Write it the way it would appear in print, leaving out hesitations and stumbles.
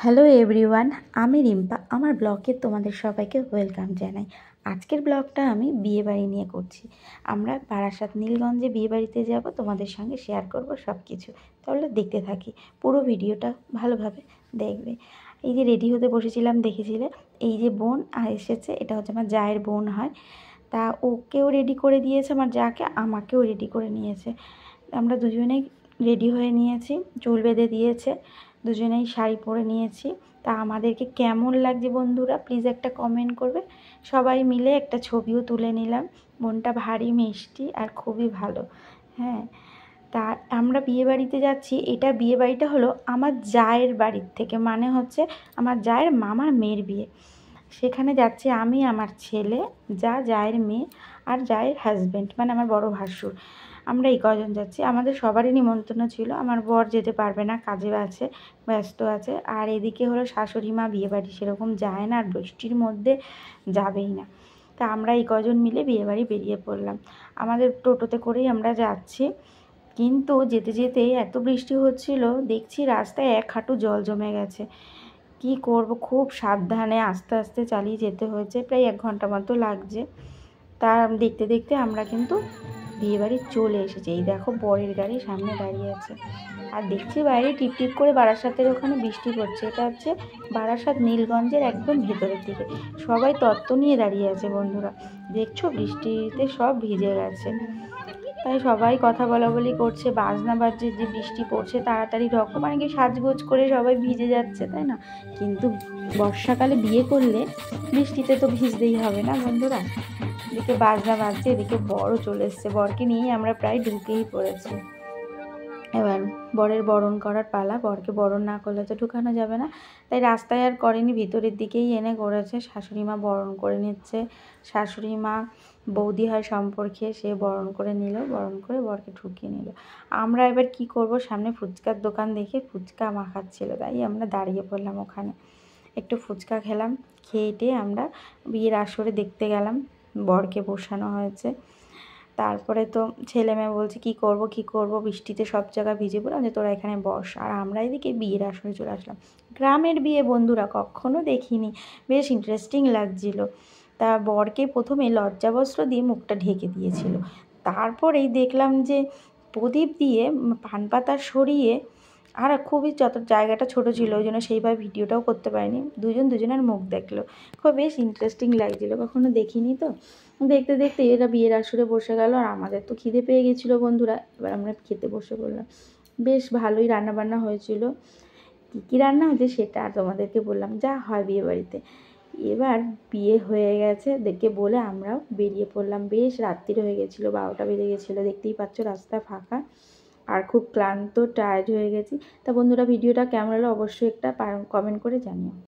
Hello everyone, আমি রিম্পা। আমার ব্লগে তোমাদের সবাইকে ওয়েলকাম জানাই। আজকের ব্লগটা আমি বিয়েবাড়ি নিয়ে করছি। আমরা বারাসাত নীলগঞ্জে বিয়েবাড়িতে যাব, তোমাদের সঙ্গে শেয়ার করব সব কিছু। তাহলে দেখতে থাকি, পুরো ভিডিওটা ভালোভাবে দেখবে। এই যে রেডি হতে বসেছিলাম, দেখেছিলে এই যে বোন এসেছে, এটা হচ্ছে আমার জায়ের বোন হয়। তা ওকেও রেডি করে দিয়েছে আমার যাকে, আমাকেও রেডি করে নিয়েছে। আমরা দুজনেই রেডি হয়ে নিয়েছি, চুল বেঁধে দিয়েছে, দুজনেই শাড়ি পরে নিয়েছি। তা আমাদেরকে কেমন লাগছে বন্ধুরা প্লিজ একটা কমেন্ট করবে। সবাই মিলে একটা ছবিও তুলে নিলাম। বোনটা ভারী মিষ্টি আর খুবই ভালো। হ্যাঁ, তা আমরা বিয়েবাড়িতে যাচ্ছি। এটা বিয়েবাড়িটা হলো আমার জায়ের বাড়ির থেকে, মানে হচ্ছে আমার জায়ের মামার মেয়ের বিয়ে। সেখানে যাচ্ছি আমি, আমার ছেলে, জায়ের মেয়ে আর জায়ের হাজব্যান্ড, মানে আমার বড় ভাসুর। আমরা এই কজন যাচ্ছি। আমাদের সবারই নিমন্ত্রণ ছিল। আমার বর যেতে পারবে না, কাজে আছে, ব্যস্ত আছে। আর এদিকে হলো শাশুড়ি মা বিয়েবাড়ি সেরকম যায় না, আর বৃষ্টির মধ্যে যাবেই না। তা আমরা এই কজন মিলে বিয়েবাড়ি বেরিয়ে পড়লাম। আমাদের টোটোতে করেই আমরা যাচ্ছি। কিন্তু যেতে যেতে এত বৃষ্টি হচ্ছিল, দেখছি রাস্তায় এক হাঁটু জল জমে গেছে। কি করব, খুব সাবধানে আস্তে আস্তে চালিয়ে যেতে হয়েছে, প্রায় 1 ঘন্টা মতো লাগছে। তা দেখতে দেখতে আমরা কিন্তু বিয়েবাড়ি চলে এসেছি। এই দেখো বরের গাড়ি সামনে দাঁড়িয়ে আছে, আর দেখছি বাইরে টিপ টিপ করে বারাসাতের ওখানে বৃষ্টি পড়ছে। এটা হচ্ছে বারাসাত নীলগঞ্জের একদম ভেতরের দিকে। সবাই তত্ত্ব নিয়ে দাঁড়িয়ে আছে বন্ধুরা, দেখছো বৃষ্টিতে সব ভিজে গেছে। তাই সবাই কথা বলাবলি করছে, বাজনা বাজছে যে বৃষ্টি পড়ছে তাড়াতাড়ি ঢোকো, মানে কি সাজগোজ করে সবাই ভিজে যাচ্ছে, তাই না? কিন্তু বর্ষাকালে বিয়ে করলে বৃষ্টিতে তো ভিজতেই হবে না বন্ধুরা। এদিকে বাজনা বাজছে, এদিকে বরও চলে এসছে। বরকে নিয়ে আমরা প্রায় ঢুকেই পড়েছি। এবার বরের বরণ করার পালা। বরকে বরণ না করলে তো ঢুকানো যাবে না, তাই রাস্তায় আর করেনি, ভিতরের দিকেই এনে করেছে। শাশুড়ি মা বরণ করে নিচ্ছে। শাশুড়ি মা বৌদি হয় সম্পর্কে, সে বরণ করে নিল, বরণ করে বরকে ঢুকিয়ে নিল। আমরা এবার কি করব, সামনে ফুচকার দোকান দেখে ফুচকা মাখাচ্ছিল, তাই আমরা দাঁড়িয়ে পড়লাম ওখানে, একটু ফুচকা খেলাম। খেয়ে আমরা বিয়ের আসরে দেখতে গেলাম। বরকে বসানো হয়েছে। তারপরে তো ছেলে মেয়ে বলছে কি করব, বৃষ্টিতে সব জায়গা ভিজে পড়লাম, যে তোরা এখানে বস। আর আমরা এদিকে বিয়ের আসরে চলে আসলাম। গ্রামের বিয়ে বন্ধুরা, কখনো দেখিনি, বেশ ইন্টারেস্টিং লাগছিল। তা বরকে প্রথমে লজ্জাবস্ত্র দিয়ে মুখটা ঢেকে দিয়েছিল। তারপরেই দেখলাম যে প্রদীপ দিয়ে পান পাতা সরিয়ে, আর খুবই যত জায়গাটা ছোট ছিল ওই জন্য সেইভাবে ভিডিওটাও করতে পারিনি, দুজনের মুখ দেখলো। খুব বেশ ইন্টারেস্টিং লাগছিলো, কখনো দেখিনি তো। দেখতে দেখতে এরা বিয়ের আসরে বসে গেল, আর আমাদের তো খিদে পেয়ে গেছিলো বন্ধুরা। এবার আমরা খেতে বসে পড়লাম। বেশ ভালোই রান্নাবান্না হয়েছিল। কী রান্না হয়েছে সেটা আর তোমাদেরকে বললাম, যা হয় বিয়ে বাড়িতে। এবার বিয়ে হয়ে গেছে দেখে বলে আমরাও বেরিয়ে পড়লাম। বেশ রাত্রির হয়ে গেছিলো, 12টা বেজে গেছিলো। দেখতেই পাচ্ছ রাস্তা ফাঁকা, আর খুব ক্লান্ত টায়ার্ড হয়ে গেছি। তা বন্ধুরা ভিডিওটা কেমন হলো অবশ্যই একটা কমেন্ট করে জানিও।